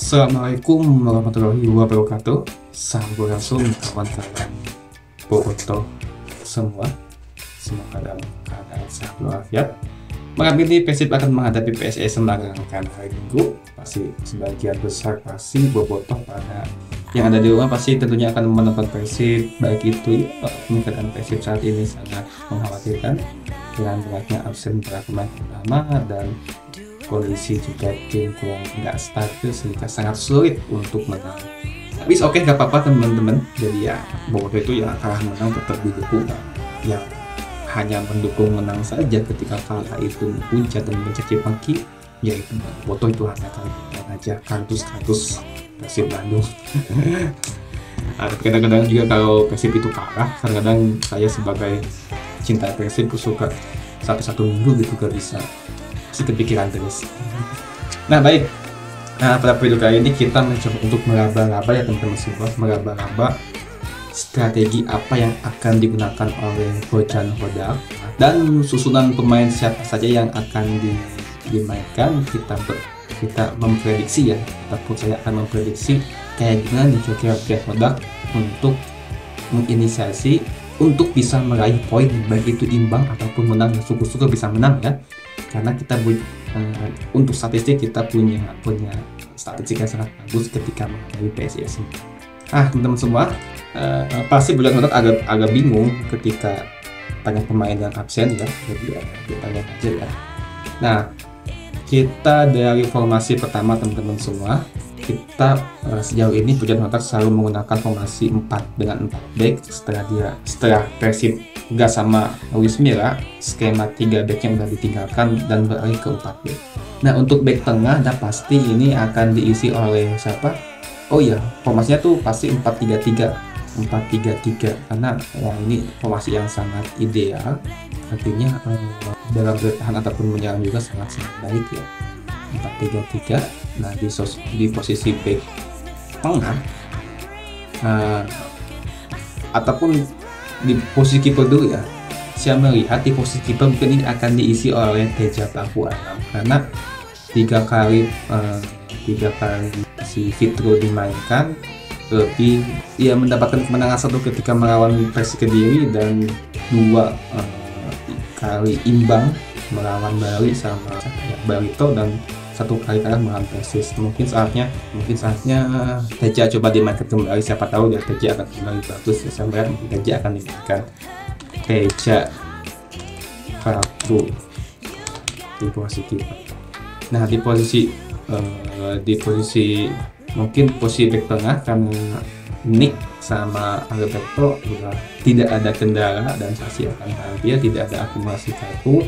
Assalamualaikum warahmatullahi wabarakatuh. Sampurasun kawan-kawan Bobotoh semua. Semoga dalam keadaan sehat walafiat. Malam ini Persib akan menghadapi PSIS Semarang kan hari Minggu. Pasti sebagian besar pasti Bobotoh pada yang ada di rumah pasti tentunya akan menonton Persib. Baik itu keadaan Persib saat ini sangat mengkhawatirkan dengan beratnya absen para pemain utama dan kondisi juga tim kurang nggak stabil sehingga sangat sulit untuk menang. Tapi oke, nggak apa-apa teman-teman. Jadi ya Bobotoh itu ya kalah menang tetap didukung. Yang hanya mendukung menang saja ketika kalah itu puncak dan mencaci maki, yaitu Bobotoh itu hanya kalian aja kardus Persib Bandung. Kadang-kadang juga kalau Persib itu kalah, kadang-kadang saya sebagai cinta Persib suka satu minggu gitu gak bisa masih kepikiran terus. Nah baik, pada video kali ini kita mencoba untuk meraba-raba ya teman-teman semua, meraba-raba strategi apa yang akan digunakan oleh Bojan Hodak dan susunan pemain siapa saja yang akan dimainkan. Kita memprediksi ya, ataupun saya akan memprediksi kayak gimana nih kira-kira Hodak untuk menginisiasi untuk bisa meraih poin, baik itu imbang ataupun menang, syukur-syukur bisa menang ya. Karena kita untuk statistik kita punya statistik yang sangat bagus ketika menghadapi PSIS. Teman-teman semua, pasti Bojan Hodak agak bingung ketika banyak pemain yang absen ya. Jadi kita lihat aja ya. Nah, kita dari formasi pertama teman-teman semua, kita sejauh ini Bojan Hodak selalu menggunakan formasi 4 dengan 4 back. Setelah Persib nggak sama Luis Milla, skema 3 back yang udah ditinggalkan dan beralih ke 4 back. Nah untuk back tengah dan pasti ini akan diisi oleh siapa? Oh iya, formasinya tuh pasti 4-3-3 karena ya, ini formasi yang sangat ideal, artinya dalam bertahan ataupun menyerang juga sangat baik ya. 4-3-3. Nah di posisi back tengah ataupun di posisi kiper dulu ya, saya melihat di posisi kiper mungkin ini akan diisi oleh Teja Paku Alam karena tiga kali si Fitro dimainkan lebih ya mendapatkan kemenangan 1 ketika melawan Persik Kediri dan 2 kali imbang melawan Bali sama Barito dan 1 kali kalah melawan Persis. Mungkin saatnya Teja coba dimainkan kembali, siapa tahu ya Teja akan kembali bagus ya. Saya melihat Teja akan dimainkan Teja Paku di posisi kiper. Nah di posisi mungkin posisi back tengah karena Nick sama Alberto sudah tidak ada kendala dan saksi akan tampil, tidak ada akumulasi kartu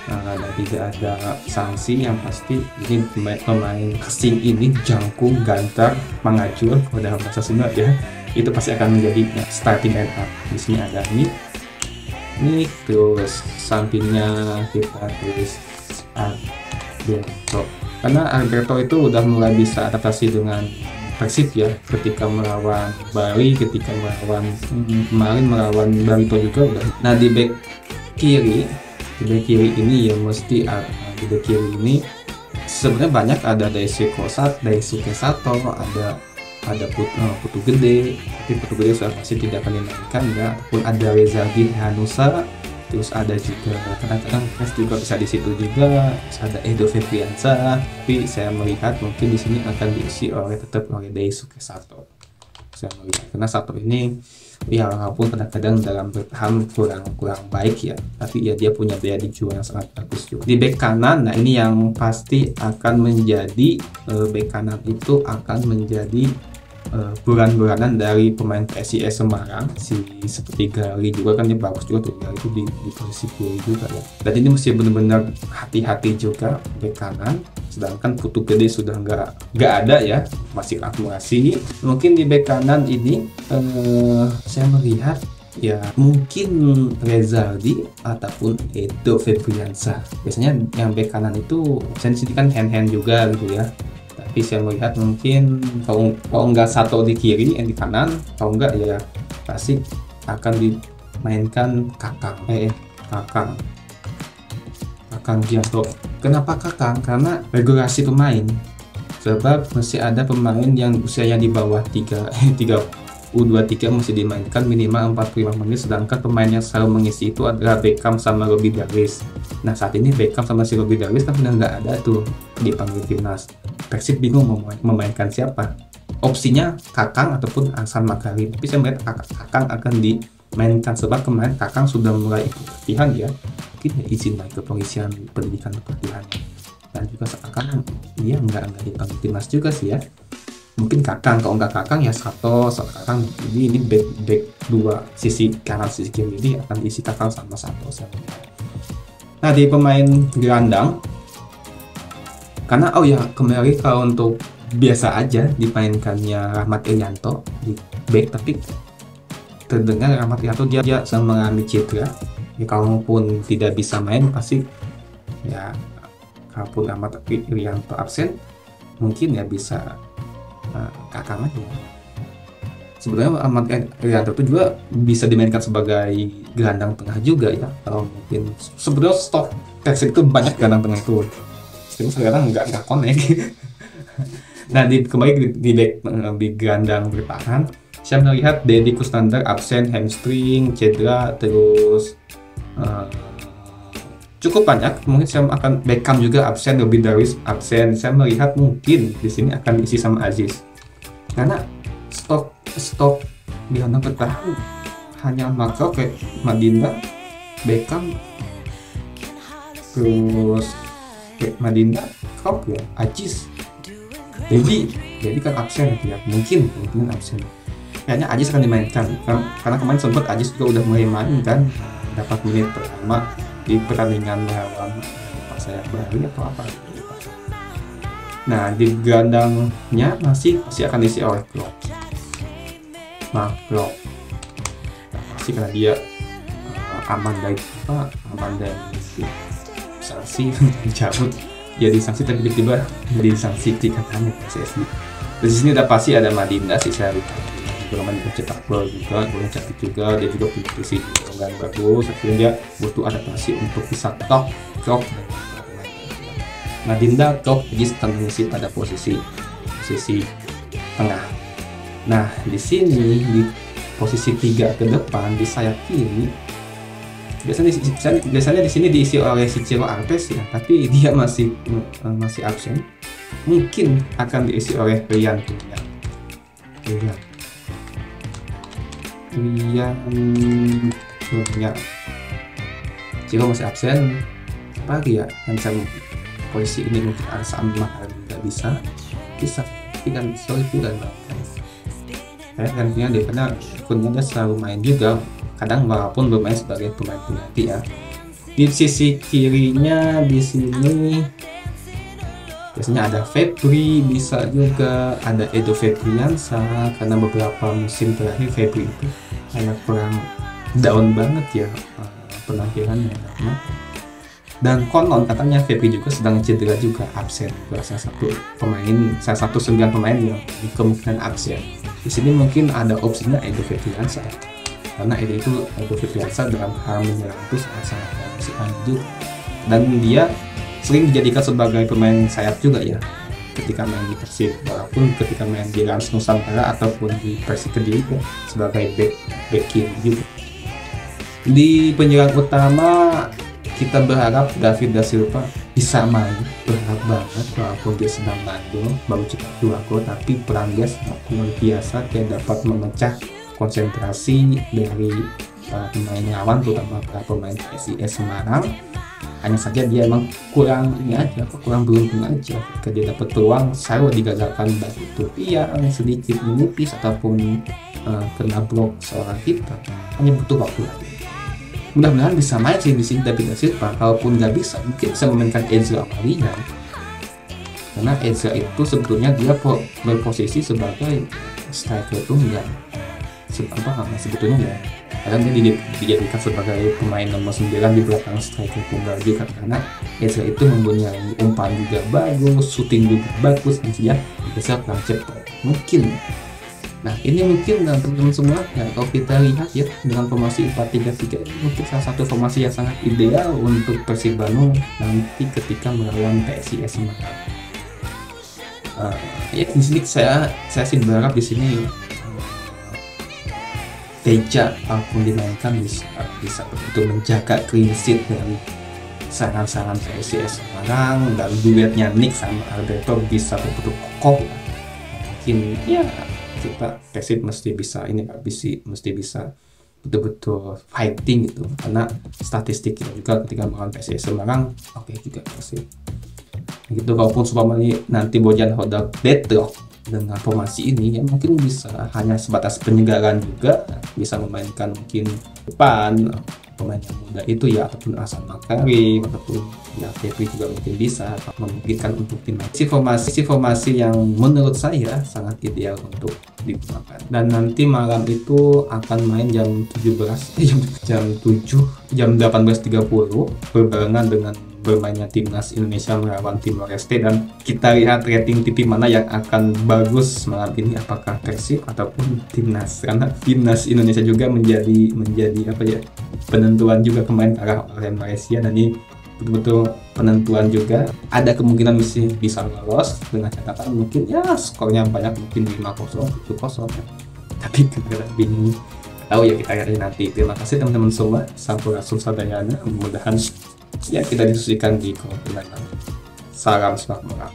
dan tidak ada sanksi. Yang pasti ini pemain asing ini jangkung, gantar, mengacur pada bahasa Sunda ya, itu pasti akan menjadi starting line up. Di sini ada ini terus sampingnya kita tulis Alberto karena Alberto itu udah mulai bisa adaptasi dengan Persib ya, ketika melawan Bali, ketika kemarin melawan Barito juga udah. Nah di back kiri ini ya mesti di back kiri ini sebenarnya banyak, ada Daisuke Sato, ada Putu Gede, tapi Putu Gede sudah pasti tidak akan dimainkan ya. Ataupun ada Reza Hanusa, terus ada juga kadang-kadang juga bisa di situ juga, ada Edo Febriansa, tapi saya melihat mungkin di sini akan diisi tetap oleh Daisuke Sato. Saya melihat karena Sato ini ya walaupun kadang-kadang dalam bertahan kurang baik ya, tapi ya dia punya daya dijual yang sangat bagus juga. Di back kanan, nah ini yang pasti akan menjadi back kanan itu akan menjadi buran-buranan dari pemain PSIS Semarang, seperti Gali juga kan dia bagus juga tuh, Gali itu di posisi kiri juga ya. Dan ini mesti benar-benar hati-hati juga back kanan, sedangkan Putu Gede sudah nggak ada ya, masih akumulasi. Mungkin di back kanan ini saya melihat ya mungkin Rezaldi ataupun Edo Febriansa. Biasanya yang back kanan itu saya di sini kan hand juga gitu ya. Tapi saya melihat mungkin kalau nggak Sato di kiri, yang di kanan, kalau nggak ya pasti akan dimainkan Kakang Gianto. Kenapa Kakang? Karena regulasi pemain sebab masih ada pemain yang usianya di bawah 3 U23 masih dimainkan minimal 45 menit, sedangkan pemain yang selalu mengisi itu adalah Beckham sama Robbie Darwish. Nah saat ini Beckham sama si Robbie Darwish kan udah nggak ada tuh dipanggil timnas. Persib bingung mau memainkan siapa. Opsinya Kakang ataupun Ahsan Makarim, tapi saya melihat Kakang akan dimainkan sebab kemarin Kakang sudah mulai ikut latihan ya, mungkin ya izin lagi ke polisian pendidikan pelatihan, dan juga sekarang dia nggak dipanggil timnas juga sih ya. Mungkin Kakang, kalau nggak Kakang ya Sato Kakang. Jadi ini back dua sisi kanan sisi kiri ini akan diisi Kakang sama Sato. Nah di pemain gelandang, karena kembali kalau untuk biasa aja dimainkannya Rahmat Irianto di back, tapi terdengar Rahmat Irianto dia sedang mengalami cedera ya, kalaupun tidak bisa main pasti ya, kalaupun Rahmat Irianto absen mungkin ya bisa Kakang aja. Sebenarnya Ahmad Irianto itu juga bisa dimainkan sebagai gelandang tengah juga ya, kalau mungkin sebenarnya stok Persib itu banyak gelandang tengah itu, sekarang nggak connect. Nah kembali di gelandang bertahan, saya melihat Deddy Kusnandar absen hamstring, cedera, terus cukup banyak. Mungkin saya akan Beckham juga absen, Robbie Darwish absen. Saya melihat mungkin di sini akan diisi sama Aziz, karena stok di gelandang bertahan hanya Makro kayak Madinda, Beckham, terus kayak Madinda, Krop ya, Aziz. Jadi kan absen ya, mungkin absen. Kayaknya Aziz akan dimainkan karena kemarin sempat Aziz juga udah mulai main kan, dapat menit pertama di pertandingan melawan saya Bali atau apa. Nah di gelandangnya masih akan diisi oleh Klop. Pasti karena dia aman dari sanksi dicabut, dia disanksi tapi tiba-tiba jadi sanksi katanya PSSI. Di sini udah pasti ada Madinda sih, saya lihat pengalaman mencetak gol juga, golnya cantik juga, dia juga punya visi yang bagus, akhirnya dia butuh adaptasi untuk bisa Krop. Madinda, Krop, Aziz akan mengisi pada posisi tengah. Nah di sini di posisi 3 ke depan di sayap kiri biasanya di sini diisi oleh si Ciro Artes ya, tapi dia masih absen. Mungkin akan diisi oleh Rian Ciro masih absen. Apa lagi ya yang saya posisi ini, mungkin ada sama nggak bisa tapi kan sorry juga kan dia karena kunnya selalu main juga, kadang walaupun bermain sebagai pemain pengganti ya. Di sisi kirinya di sini biasanya ada Febri, bisa juga ada Edo Febriansa, karena beberapa musim terakhir Febri itu kayak kurang down banget ya penampilannya. Dan konon katanya Febri juga sedang cedera juga, absen. Salah satu 9 pemain yang kemungkinan absen. Di sini mungkin ada opsinya Edo Febriansa, karena Edo Febriansa dalam hal menyerang itu sangat lanjut, dan dia sering dijadikan sebagai pemain sayap juga ya ketika main di Persib, walaupun ketika main di Rans Nusantara ataupun di Persik Kediri sebagai back kiri juga. Di penyerang utama kita berharap David da Silva bisa main, berharap banget, walaupun dia sedang mandul baru cetak 2 gol, tapi peran dia sangat luar biasa, dia dapat memecah konsentrasi dari pemain lawan, terutama para pemain PSIS Semarang. Hanya saja dia emang kurang beruntung aja ketika dia dapat peluang selalu digagalkan baik itu yang sedikit menipis ataupun kena blok seorang kita. Hanya butuh waktu lagi. Mudah-mudahan bisa main sih di sini David da Silva. Kalaupun nggak bisa, mungkin bisa memainkan Ezra Amalia, karena Ezra itu sebetulnya dia berposisi sebagai striker tunggal. Sebetulnya ya, karena dia dijadikan sebagai pemain nomor 9 di belakang striker tunggal juga, karena Ezra itu mempunyai umpan juga bagus, shooting juga bagus, dan dia bisa kurang cepat mungkin. Nah ini mungkin teman-teman semua ya, kalau kita lihat ya dengan formasi 4-3-3 ini mungkin salah satu formasi yang sangat ideal untuk Persib Bandung nanti ketika melawan PSIS Semarang. Ya di sini saya sih berharap di sini Teja apapun dimainkan bisa betul menjaga clean sheet dari serangan-serangan PSIS Semarang, dan duetnya Nick sama Alberto bisa betul kokoh ya. Mungkin ya kita Persib mesti bisa ini Pak, mesti bisa betul-betul fighting gitu, karena statistik kita juga ketika melawan PSIS Semarang oke juga Persib gitu. Kalaupun supaya nanti Bojan Hodak deadlock dengan formasi ini, ya mungkin bisa hanya sebatas penyegaran juga, bisa memainkan mungkin depan pemain yang muda itu ya, ataupun Hasan Makarim, ataupun ya Febri juga mungkin bisa memungkinkan untuk tim. Formasi yang menurut saya sangat ideal untuk digunakan. Dan nanti malam itu akan main jam 18.30 berbarengan dengan bermainnya timnas Indonesia melawan Timor Leste, dan kita lihat rating TV mana yang akan bagus malam ini, apakah Persib ataupun timnas, karena timnas Indonesia juga menjadi apa ya, penentuan juga kemarin kalah oleh Malaysia, dan ini betul-betul penentuan juga. Ada kemungkinan bisa lolos dengan catatan mungkin ya skornya banyak, mungkin 5-0, 7-0 ya. Tapi kita bingung tahu ya, kita lihat nanti. Terima kasih teman-teman semua, Sampurasun Sadayana, mudah-mudahan ya kita diskusikan di kolom komentar. Salam sepak bola.